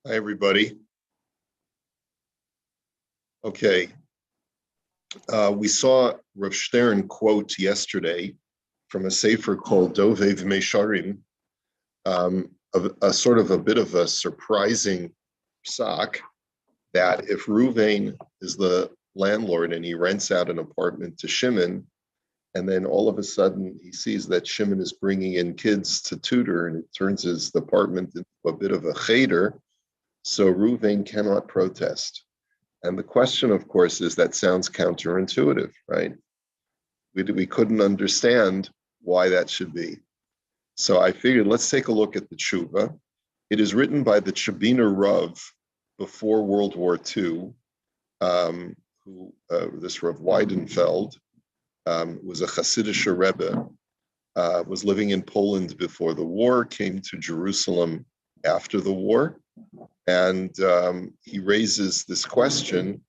Hi, everybody. Okay. We saw Rav Stern quote yesterday from a sefer called Dovev Mesharim, a sort of a bit of a surprising psak that if Ruvain is the landlord and he rents out an apartment to Shimon, and then all of a sudden he sees that Shimon is bringing in kids to tutor and it turns his apartment into a bit of a cheder, so Ruvain cannot protest. And the question, of course, is that sounds counterintuitive, right? We couldn't understand why that should be. So I figured let's take a look at the tshuva. It is written by the Chabiner Rav before World War II, this Rav Weidenfeld was a Hasidic Rebbe, was living in Poland before the war, came to Jerusalem after the war, and he raises this question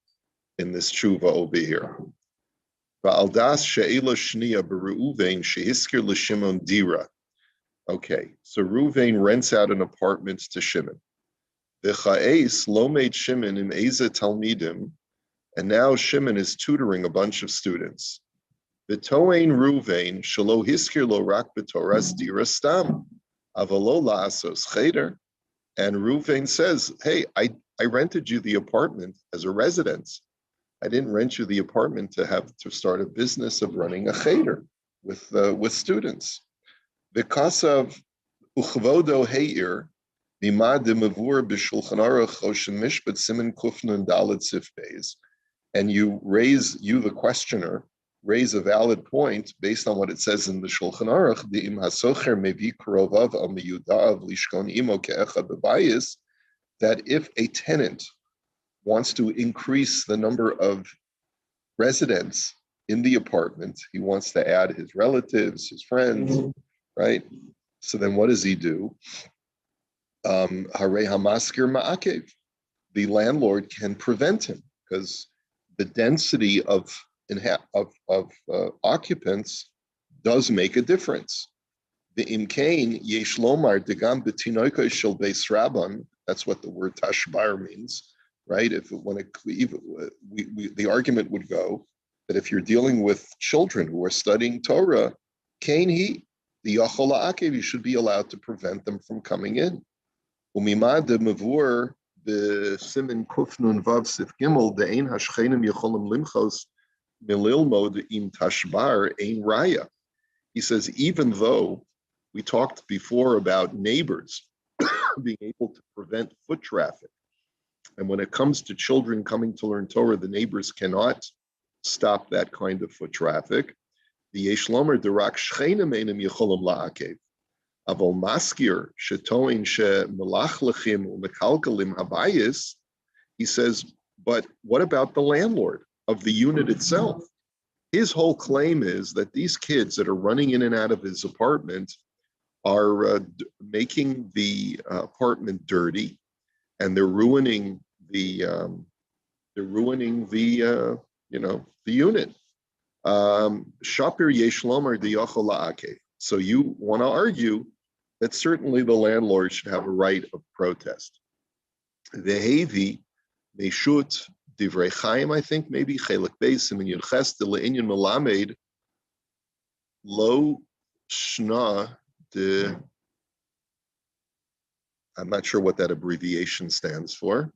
in this tshuva over here. Okay, so Ruvain rents out an apartment to Shimon. And now Shimon is tutoring a bunch of students. V'toein Ruvain shelo hiskir lo rak b'toras dira stam, avalo la'asos cheder. And Ruvain says, hey, I rented you the apartment as a residence. I didn't rent you the apartment to have to start a business of running a cheder with students. Because of uchvodo heir, mimad demavur b'shulchan aruch Choshen Mishpat siman kufnun dalet sifbeis, and you, the questioner, raise a valid point based on what it says in the Shulchan Aruch, De'im hasocher mevi karovav al miyudav lishkon imo ke'echad b'bayis, that if a tenant wants to increase the number of residents in the apartment, he wants to add his relatives, his friends, right? So then what does he do? Harei hamaskir ma'akev. The landlord can prevent him because the density of occupants does make a difference. The imkain yesh lomar degam betinoika shel beis rabban. That's what the word tashbar means, right? The argument would go that if you're dealing with children who are studying Torah, kain he the yachol ha'akev, you should be allowed to prevent them from coming in. Umimad de mavur b'simin kufnun vav sif gimel de'ein hashchenim yecholim limchos mililmod im tashbar ein raya. He says, even though we talked before about neighbors being able to prevent foot traffic, and when it comes to children coming to learn Torah, the neighbors cannot stop that kind of foot traffic. The yeshlomer derak shchenim einim yecholim la'akev. Avol maskir shetoin she melachlechim umekalkalim habayis. He says, but what about the landlord of the unit itself? His whole claim is that these kids that are running in and out of his apartment are making the apartment dirty, and they're ruining the unit. Shapir yeshlomer diyachol la'akev. So you want to argue that certainly the landlord should have a right of protest. Vehevi meshut divrei chaim, I think maybe chelik beis in yudches de leinyan melamed lo shna de. I'm not sure what that abbreviation stands for.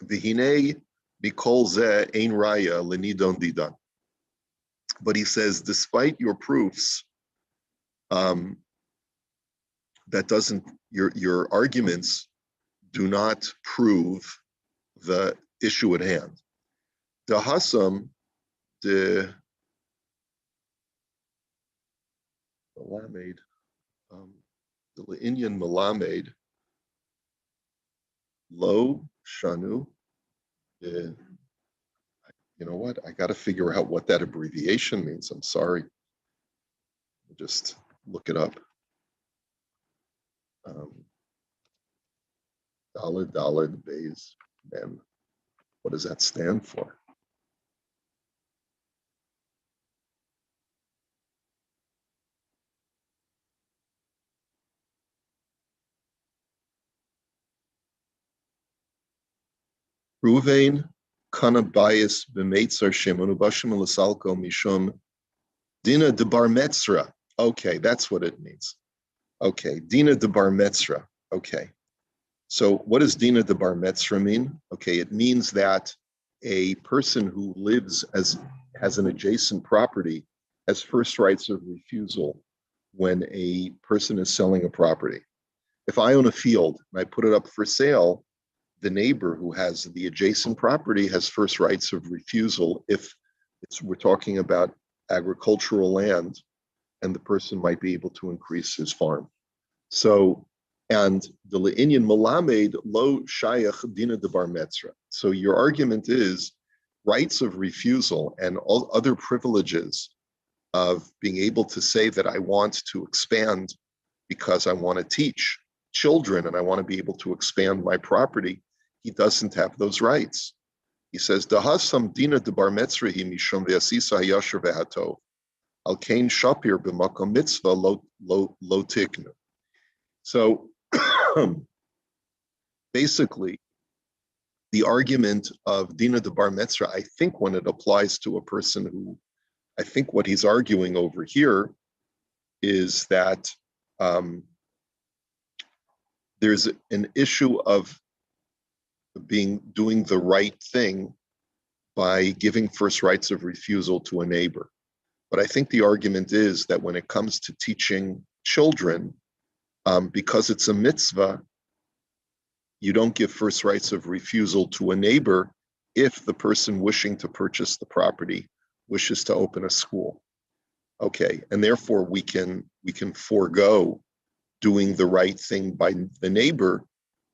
V'hinei mikol zeh ein raya lenidon didan. But he says, despite your proofs, that doesn't, your arguments do not prove the issue at hand. The Hasam, the Malamed, the Indian Malamed, Lo Shanu, you know what? I got to figure out what that abbreviation means. I'm sorry. I'll just look it up. Daled Bays Mem. What does that stand for? Ruvain kana bias b'meitzar Shimon ubashim l'salko mishum dina de bar metzra. Okay, that's what it means. Okay, dina de bar metzra. Okay, so what does dina de bar metzra mean? Okay, it means that a person who lives as has an adjacent property has first rights of refusal when a person is selling a property. If I own a field and I put it up for sale, the neighbor who has the adjacent property has first rights of refusal if we're talking about agricultural land and the person might be able to increase his farm. So, and the le'inyan malamed lo shayach dina de bar metzra. So your argument is rights of refusal and all other privileges of being able to say that I want to expand because I want to teach children and I want to be able to expand my property. He doesn't have those rights. He says, "Dahasam dina de bar metzrahi mishum ve'asisa hayasher ve'hatov al kain shapir b'makom mitzvah lo tiknu." So basically, the argument of dina de bar metzra, I think when it applies to a person who, I think what he's arguing over here is that there's an issue of doing the right thing by giving first rights of refusal to a neighbor. But I think the argument is that when it comes to teaching children, because it's a mitzvah, you don't give first rights of refusal to a neighbor if the person wishing to purchase the property wishes to open a school. Okay, and therefore we can forego doing the right thing by the neighbor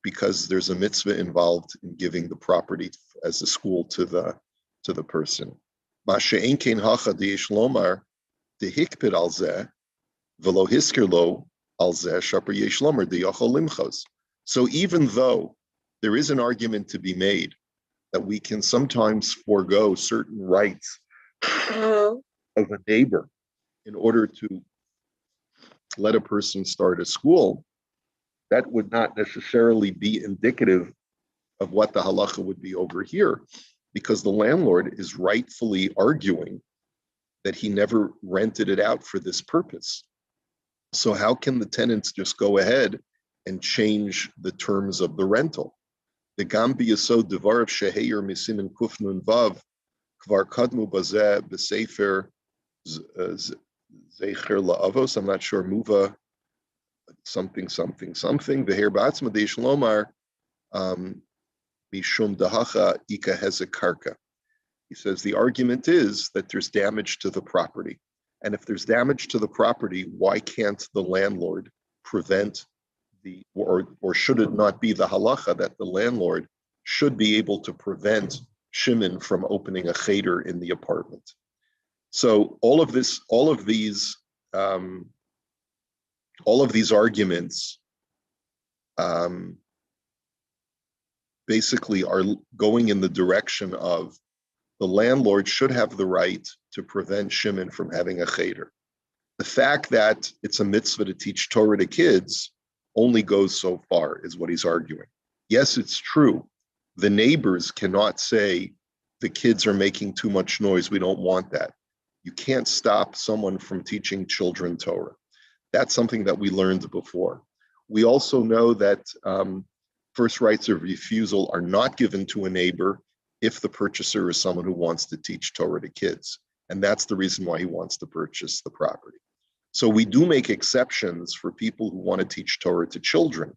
because there's a mitzvah involved in giving the property as a school to the person. So even though there is an argument to be made that we can sometimes forego certain rights of a neighbor in order to let a person start a school, that would not necessarily be indicative of what the halacha would be over here, because the landlord is rightfully arguing that he never rented it out for this purpose. So how can the tenants just go ahead and change the terms of the rental? The Gambi Yasod Devarav Sheheir Misimin Kufnun Vav Kvar Kadmu Bazeh Besefer Zecher La'avos. I'm not sure. Muva something. The Heir Batzma De Shlomar Mishum Dahacha Ika Hezekarka. He says the argument is that there's damage to the property. And if there's damage to the property, why can't the landlord prevent or should it not be the halacha that the landlord should be able to prevent Shimon from opening a cheder in the apartment? So all of these arguments basically are going in the direction of the landlord should have the right to prevent Shimon from having a cheder. The fact that it's a mitzvah to teach Torah to kids only goes so far, is what he's arguing. Yes, it's true. The neighbors cannot say the kids are making too much noise. We don't want that. You can't stop someone from teaching children Torah. That's something that we learned before. We also know that first rights of refusal are not given to a neighbor if the purchaser is someone who wants to teach Torah to kids. And that's the reason why he wants to purchase the property. So we do make exceptions for people who want to teach Torah to children.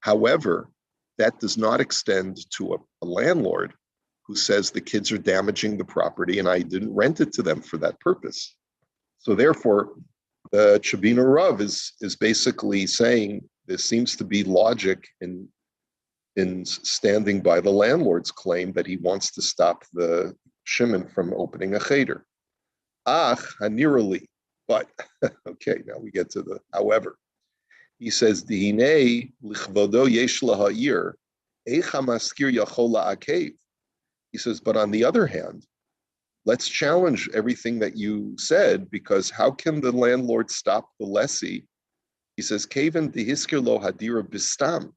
However, that does not extend to a landlord who says the kids are damaging the property and I didn't rent it to them for that purpose. So therefore, the Chabina Rav is basically saying there seems to be logic in standing by the landlord's claim that he wants to stop the Shimon from opening a cheder. Hanirali. But, okay, now we get to the however. He says, Dihine lichvodo yesh laha'ir, eicha maskir yachol la'akev. He says, but on the other hand, let's challenge everything that you said, because how can the landlord stop the lessee? He says, Kaven dihiskir lo hadira bistam.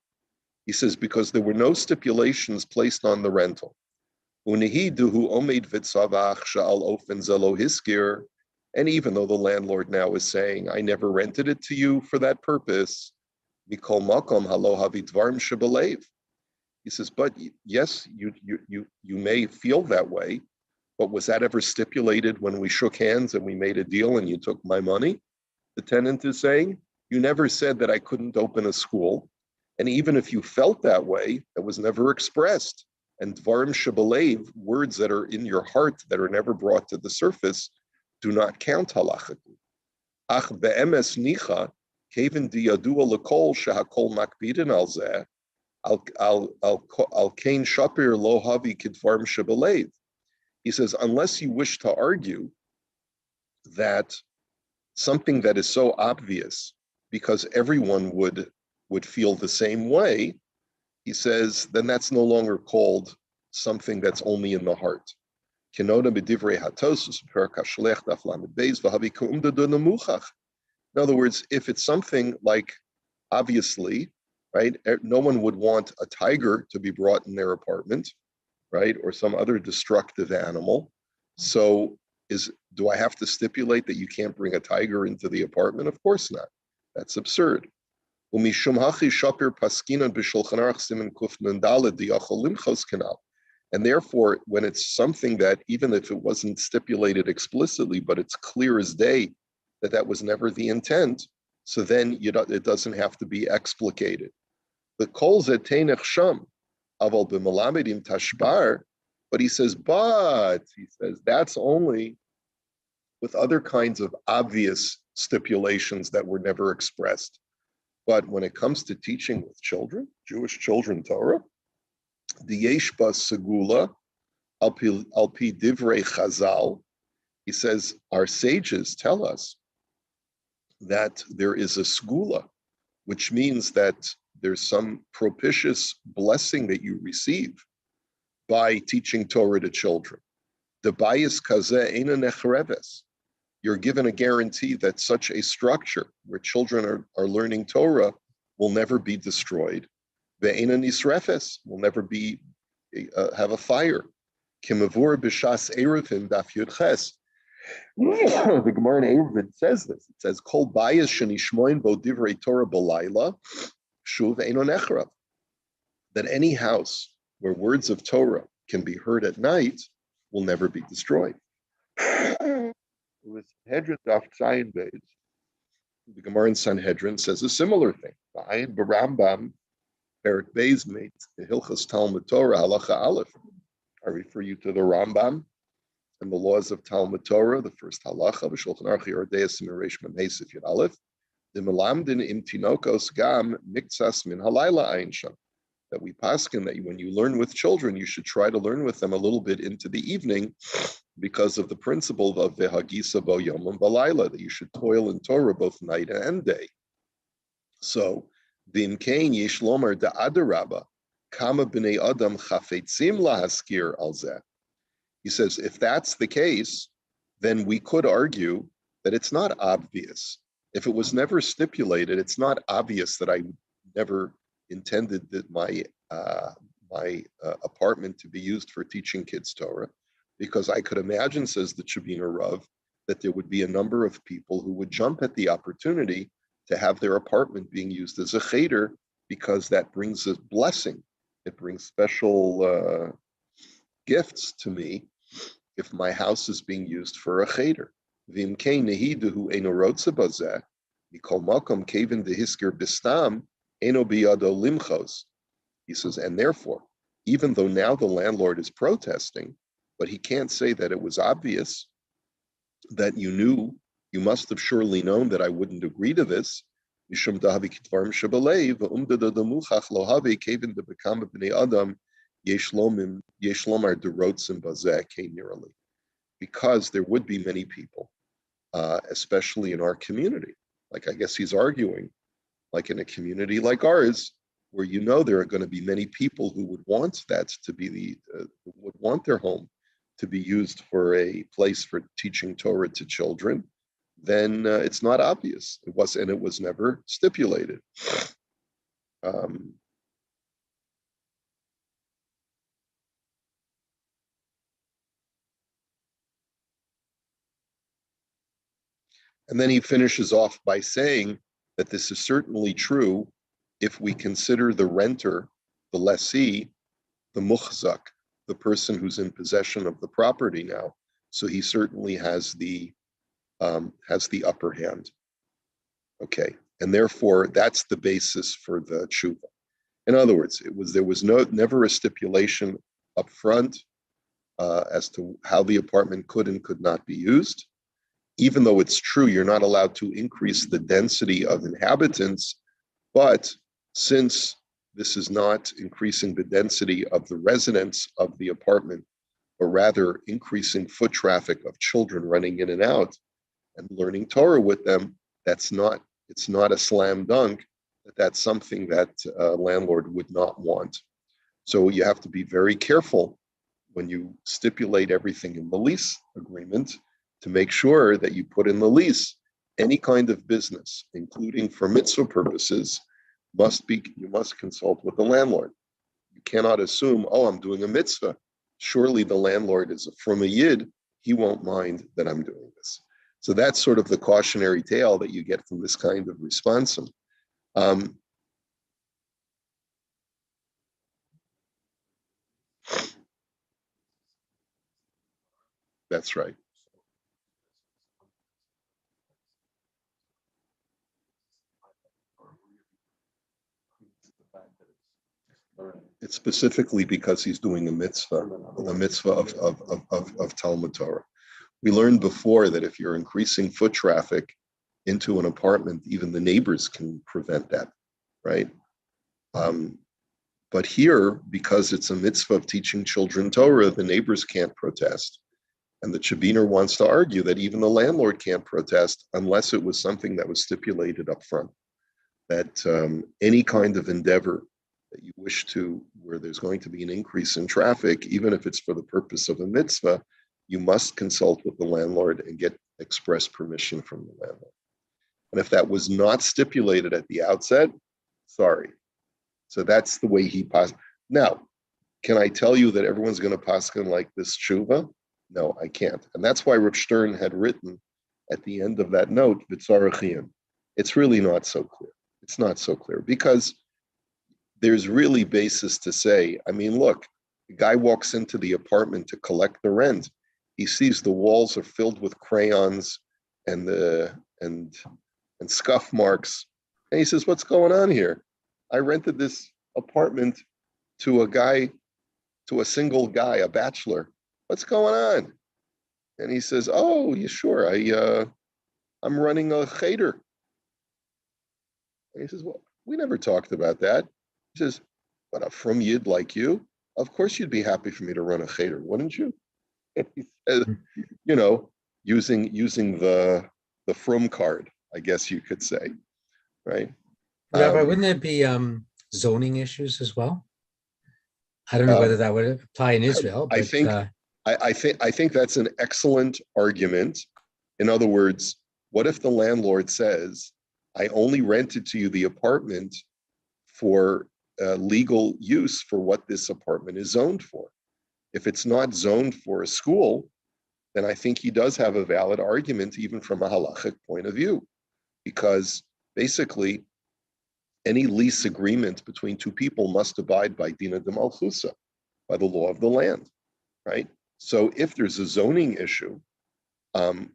He says, because there were no stipulations placed on the rental. And even though the landlord now is saying, I never rented it to you for that purpose, he says, but yes, you may feel that way, but was that ever stipulated when we shook hands and we made a deal and you took my money? The tenant is saying, you never said that I couldn't open a school. And even if you felt that way, that was never expressed. And dvarim shebalev, words that are in your heart that are never brought to the surface, do not count halachically. Ach be'emes nicha, kevin diyadua lekol shehakol makbidin al zeh, al kain shapir lo havi kidvarim shebalev. He says, unless you wish to argue that something that is so obvious, because everyone would feel the same way, he says, then that's no longer called something that's only in the heart. In other words, if it's something like, obviously, right, no one would want a tiger to be brought in their apartment, right, or some other destructive animal. So do I have to stipulate that you can't bring a tiger into the apartment? Of course not. That's absurd. And therefore, when it's something that, even if it wasn't stipulated explicitly, but it's clear as day that that was never the intent, so then it doesn't have to be explicated. The kol zeteinech sham, aval b'malamedim tashbar, but he says that's only with other kinds of obvious stipulations that were never expressed. But when it comes to teaching with children, Jewish children, Torah, the Yeshba Segula, al pi divrei Chazal, he says, our sages tell us that there is a Segula, which means that there's some propitious blessing that you receive by teaching Torah to children. The bayis kazeh eina nechreves. You're given a guarantee that such a structure where children are learning Torah will never be destroyed. Ve'ena nisrefes, will never be have a fire. Kimavur b'shas eruvim daf yud ches. The Gemara in Eruvin says this. It says, Kol bayis shenishmoin bo divrei Torah b'layla shuv eino nechrav. That any house where words of Torah can be heard at night will never be destroyed. With Hedron Daf Zayin Beis, the Gemara in Sanhedrin says a similar thing. The Ayin Barambam, Perik Beis Meit, the Hilchos Talmud Torah, Halacha Aleph. I refer you to the Rambam and the laws of Talmud Torah, the first halacha, B'Shulchan Aruch Yordeis Mireish Memesif Yud Aleph, the Melamdin Im Tinokos Gam Miktsas Min Halayla Ayin Sham. That we paskin that when you learn with children, you should try to learn with them a little bit into the evening, because of the principle of vehagisa bo yomim balayla, that you should toil in Torah both night and day. So, v'imkein yesh lomar da'adarabba kama b'nei adam chafetzim lahaskir al zeh. He says, if that's the case, then we could argue that it's not obvious. If it was never stipulated, it's not obvious that I never intended that my apartment to be used for teaching kids Torah, because I could imagine, says the Chabiner Rav, that there would be a number of people who would jump at the opportunity to have their apartment being used as a cheder, because that brings a blessing. It brings special gifts to me if my house is being used for a cheder. V'imkein nehiduhu eno rotza bazeh, mikol makom kevin dehiskir bistam eno biyado limchos. He says, and therefore, even though now the landlord is protesting, but he can't say that it was obvious, that you knew, you must have surely known that I wouldn't agree to this. Because there would be many people, especially in our community. Like I guess he's arguing, like in a community like ours, where there are going to be many people who would want that to be would want their home to be used for a place for teaching Torah to children, then it's not obvious. It was never stipulated. And then he finishes off by saying that this is certainly true if we consider the renter, the lessee, the muhzak, the person who's in possession of the property now. So he certainly has the upper hand. Okay, and therefore that's the basis for the tshuva. In other words, there was never a stipulation up front as to how the apartment could and could not be used. Even though it's true you're not allowed to increase the density of inhabitants, but since this is not increasing the density of the residents of the apartment, but rather increasing foot traffic of children running in and out and learning Torah with them, it's not a slam dunk that that's something that a landlord would not want. So you have to be very careful when you stipulate everything in the lease agreement to make sure that you put in the lease any kind of business, including for mitzvah purposes, you must consult with the landlord. You cannot assume, oh, I'm doing a mitzvah. Surely the landlord is from a yid. He won't mind that I'm doing this. So that's sort of the cautionary tale that you get from this kind of responsum. That's right. It's specifically because he's doing a mitzvah, the mitzvah of Talmud Torah. We learned before that if you're increasing foot traffic into an apartment, even the neighbors can prevent that, right? But here, because it's a mitzvah of teaching children Torah, the neighbors can't protest. And the Chabiner wants to argue that even the landlord can't protest unless it was something that was stipulated up front, that any kind of endeavor that you wish to, where there's going to be an increase in traffic, even if it's for the purpose of a mitzvah, you must consult with the landlord and get express permission from the landlord. And if that was not stipulated at the outset, sorry. So that's the way he passed. Now, can I tell you that everyone's going to paskin like this tshuva? No, I can't. And that's why Reb Stern had written at the end of that note, V'tzarachiyim. It's really not so clear. It's not so clear because there's really basis to say, I mean, look, the guy walks into the apartment to collect the rent. He sees the walls are filled with crayons and scuff marks. And he says, what's going on here? I rented this apartment to a single guy, a bachelor. What's going on? And he says, oh, yeah, sure. I'm running a cheder. And he says, well, we never talked about that. He says, but a frum yid like you, of course you'd be happy for me to run a cheder, wouldn't you? And he says, using the frum card, I guess you could say, right? Rabbi, wouldn't there be zoning issues as well? I don't know whether that would apply in Israel. But, I think that's an excellent argument. In other words, what if the landlord says, I only rented to you the apartment for legal use for what this apartment is zoned for? If it's not zoned for a school, then I think he does have a valid argument, even from a halachic point of view, because basically any lease agreement between two people must abide by Dina de Malchusa, by the law of the land, right? So if there's a zoning issue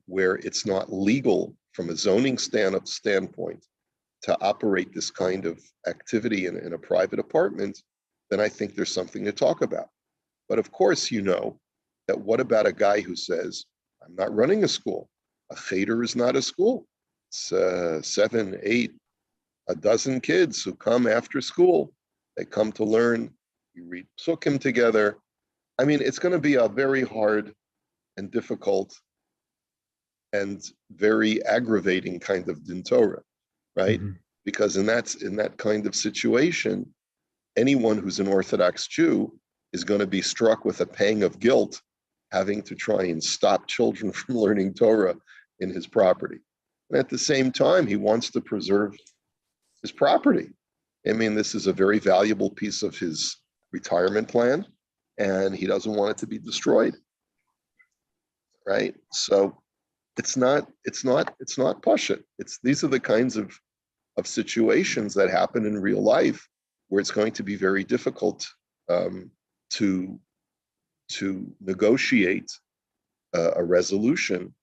where it's not legal from a zoning standpoint to operate this kind of activity in a private apartment, then I think there's something to talk about. But of course, you know that what about a guy who says, I'm not running a school. A cheder is not a school. It's 7, 8, a dozen kids who come after school. They come to learn. You read psukim together. I mean, it's going to be a very hard and difficult and very aggravating kind of din Torah, right? Mm-hmm. Because in that kind of situation, anyone who's an Orthodox Jew is going to be struck with a pang of guilt, having to try and stop children from learning Torah in his property. And at the same time, he wants to preserve his property. I mean, this is a very valuable piece of his retirement plan, and he doesn't want it to be destroyed, right? So it's not Pasha. These are the kinds of situations that happen in real life where it's going to be very difficult to negotiate a resolution,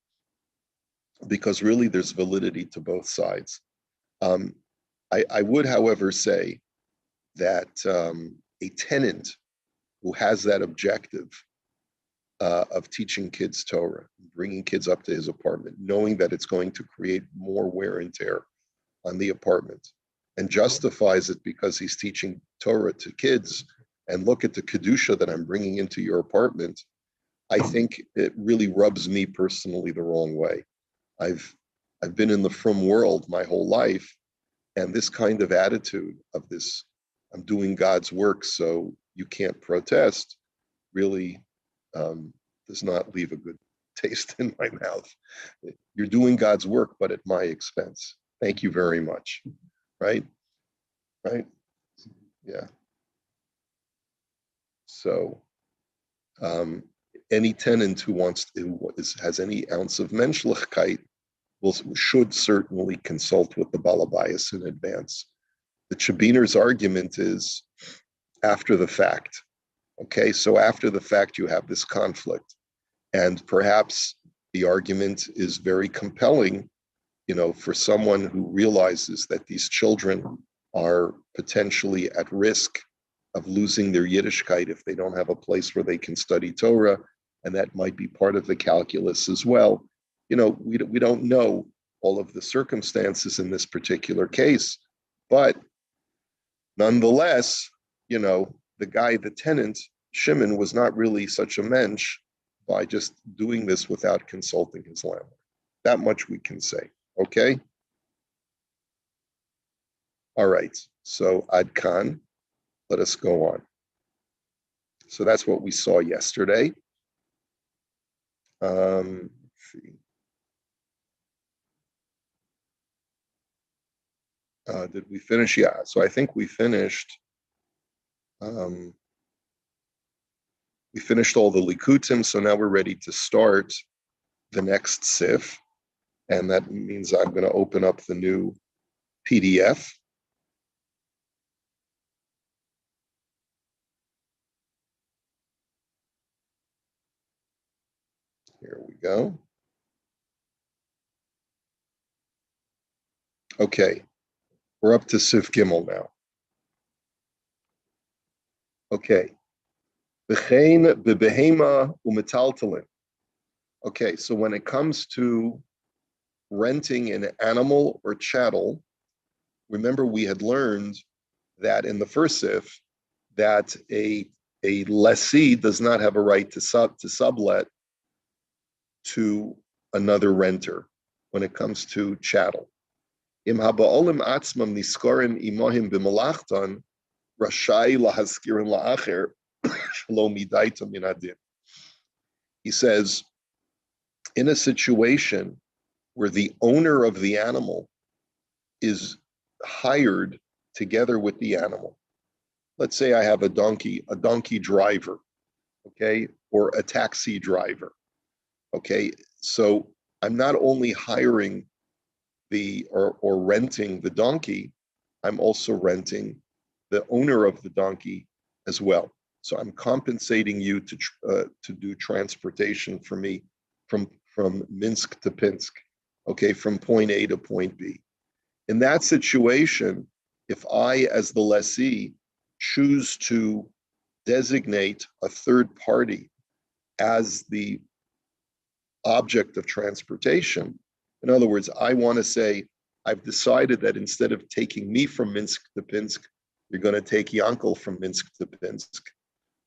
because really there's validity to both sides. I would, however, say that a tenant who has that objective of teaching kids Torah, bringing kids up to his apartment, knowing that it's going to create more wear and tear on the apartment, and justifies it because he's teaching Torah to kids, and look at the Kedusha that I'm bringing into your apartment, I think it really rubs me personally the wrong way. I've been in the frum world my whole life, and this kind of attitude of this, I'm doing God's work, so you can't protest, really does not leave a good taste in my mouth. You're doing God's work, but at my expense. Thank you very much. Right? Right? Yeah. So any tenant who has any ounce of menschlichkeit should certainly consult with the balabayas in advance. The Chabiner's argument is after the fact. Okay, so after the fact, you have this conflict, and perhaps the argument is very compelling, for someone who realizes that these children are potentially at risk of losing their Yiddishkeit if they don't have a place where they can study Torah, and that might be part of the calculus as well. We don't know all of the circumstances in this particular case, but nonetheless, the tenant, Shimon, was not really such a mensch by just doing this without consulting his landlord. That much we can say, okay? All right, so Ad Khan, let us go on. So that's what we saw yesterday. Let's see. Did we finish? Yeah, so I think we finished. We finished all the Likutim, so now we're ready to start the next Sif, and that means I'm going to open up the new PDF. Here we go. Okay, we're up to Sif Gimel now. Okay. B'chein b'behema u'metaltalin. Okay, so when it comes to renting an animal or chattel, remember we had learned that in the first Sif that a lessee does not have a right to sublet to another renter when it comes to chattel. Im haba'olim atzmam niskorim imohim b'malachtan rashai lahaskirin la'acher shalom midaitam min adin. He says, in a situation where the owner of the animal is hired together with the animal. Let's say I have a donkey driver, okay, or a taxi driver, okay. So I'm not only hiring or renting the donkey, I'm also renting the owner of the donkey as well. So I'm compensating you to do transportation for me from Minsk to Pinsk, okay, from point A to point B. In that situation, if I, as the lessee, choose to designate a third party as the object of transportation, in other words, I want to say, I've decided that instead of taking me from Minsk to Pinsk, you're going to take Yankel from Minsk to Pinsk,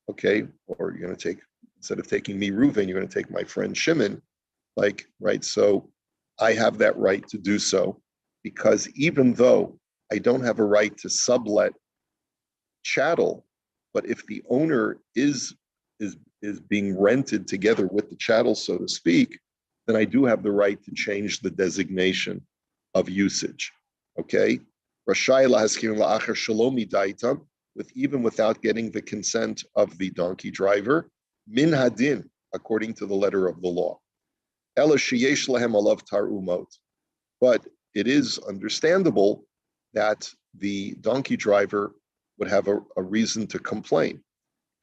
okay? Or you're going to take, instead of taking me, Reuven, you're going to take my friend Shimon, right? So I have that right to do so, because even though I don't have a right to sublet chattel, but if the owner is being rented together with the chattel, so to speak, then I do have the right to change the designation of usage. Okay? Rashai lahaskir la'acher shalomi daitam, even without getting the consent of the donkey driver, min hadin, according to the letter of the law. Ela sheyesh lahem alav tarumot. But it is understandable that the donkey driver would have a reason to complain.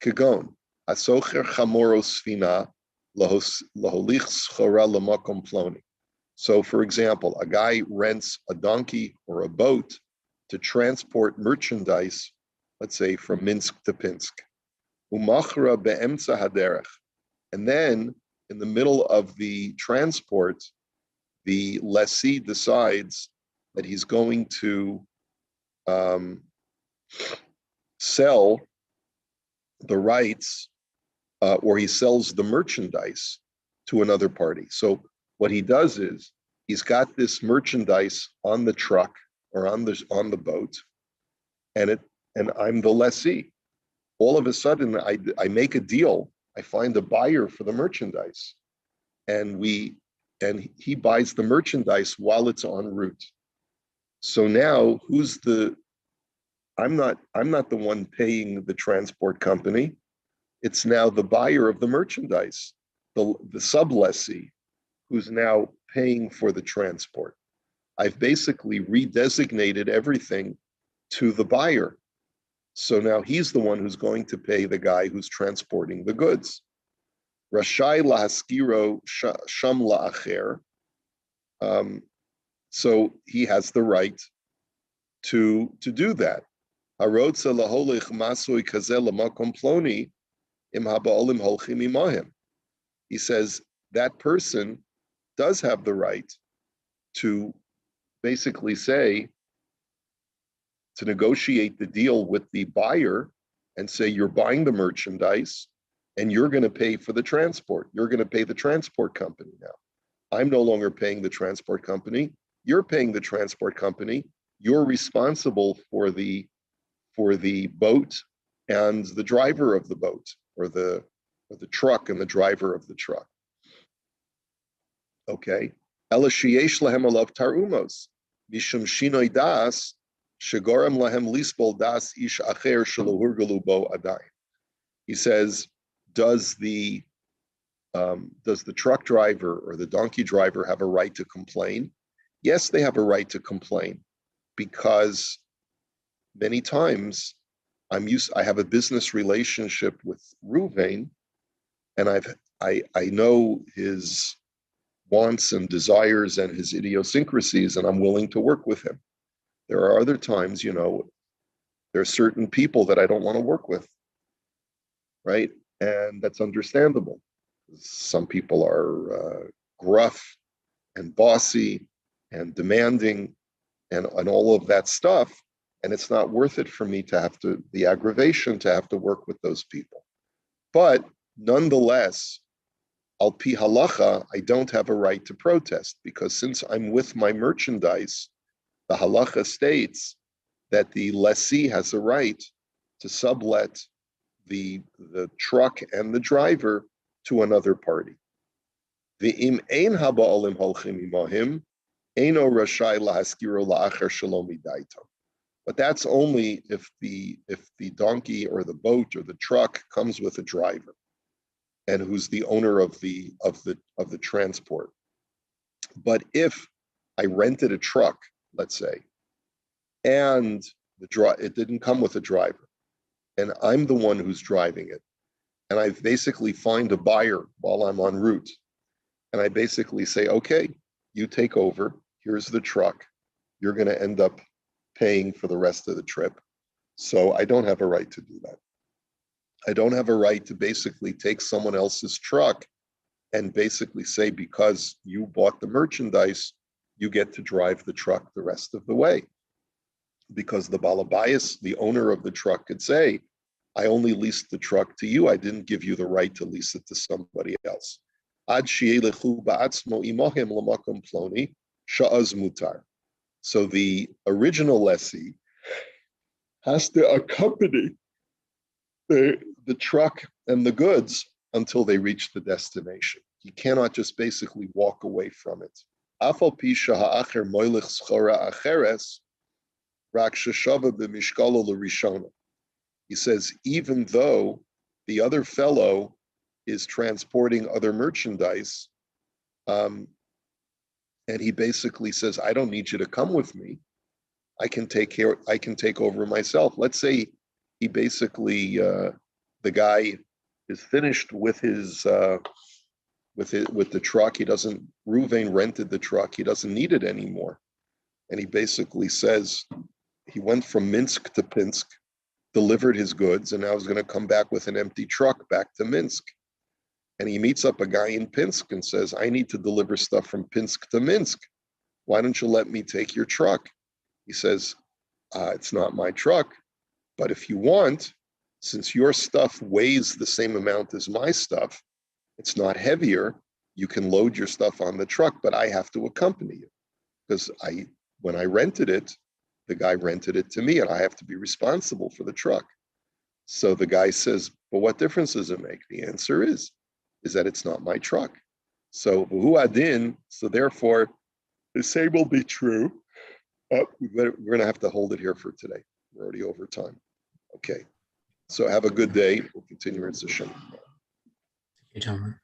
Kagon, asocher chamoro sfina laholich schora lamakom ploni. So, for example, a guy rents a donkey or a boat to transport merchandise, let's say from Minsk to Pinsk. Umachra be'emtza haderech. And then, in the middle of the transport, the lessee decides that he's going to sell the rights, or he sells the merchandise to another party. So what he does is he's got this merchandise on the truck or on the boat, and I'm the lessee. All of a sudden, I make a deal. I find a buyer for the merchandise, and he buys the merchandise while it's en route. So now, I'm not the one paying the transport company. It's now the buyer of the merchandise, the sublessee, who's now paying for the transport. I've basically redesignated everything to the buyer. So now he's the one who's going to pay the guy who's transporting the goods. Rashai lahaskiro sham la'acher. So he has the right to do that. Harotza laholich masoi kazeh lamakom ploni im haba'olim holchim imahim. He says that person does have the right to basically say, to negotiate the deal with the buyer and say, you're buying the merchandise and you're going to pay for the transport. You're going to pay the transport company now. I'm no longer paying the transport company. You're paying the transport company. You're responsible for the boat and the driver of the boat, or the truck and the driver of the truck. Okay. Ela sheyesh lahem alav tarumos mishum shinoi das shegoram lahem lisbol das ish acher shelo hurgalu bo adayin. He says, does the truck driver or the donkey driver have a right to complain? Yes, they have a right to complain, because many times I have a business relationship with Ruvain, and I know his wants and desires and his idiosyncrasies, and I'm willing to work with him. There are other times, there are certain people that I don't want to work with, right? And that's understandable. Some people are gruff and bossy and demanding and all of that stuff. And it's not worth it for me the aggravation to have to work with those people. But nonetheless, al pi halacha, I don't have a right to protest, because since I'm with my merchandise, the halacha states that the lessee has a right to sublet the truck and the driver to another party. Ve'im ein haba'olim holchim imahim, eino rashai lahaskiro la'acher shalom midaitam. But that's only if the donkey or the boat or the truck comes with a driver, and who's the owner of the transport. But if I rented a truck, let's say, and it didn't come with a driver, and I'm the one who's driving it, and I basically find a buyer while I'm en route, and I basically say, okay, you take over, here's the truck, you're going to end up paying for the rest of the trip. So I don't have a right to do that. I don't have a right to basically take someone else's truck and basically say, because you bought the merchandise, you get to drive the truck the rest of the way. Because the balabayas, the owner of the truck, could say, I only leased the truck to you. I didn't give you the right to lease it to somebody else. Ad shi'elechu ba'atzmo imohem lamakom ploni sha'az mutar. So the original lessee has to accompany the truck and the goods until they reach the destination. He cannot just basically walk away from it. Afal pisha ha'acher moilich schora acheres rak sheshava b'mishkalo l'rishona. He says, even though the other fellow is transporting other merchandise, And he basically says, I don't need you to come with me. I can take over myself. Let's say he basically, the guy is finished with with the truck. Ruvain rented the truck. He doesn't need it anymore. And he basically says he went from Minsk to Pinsk, delivered his goods, and now he's going to come back with an empty truck back to Minsk. And he meets up a guy in Pinsk and says, I need to deliver stuff from Pinsk to Minsk. Why don't you let me take your truck? He says, it's not my truck, but if you want, since your stuff weighs the same amount as my stuff, it's not heavier, you can load your stuff on the truck, but I have to accompany you. Because when I rented it, the guy rented it to me and I have to be responsible for the truck. So the guy says, but what difference does it make? The answer is that it's not my truck. So therefore, the same will be true. We're going to have to hold it here for today. We're already over time. Okay. So have a good day. We'll continue in session. Hey, gentlemen.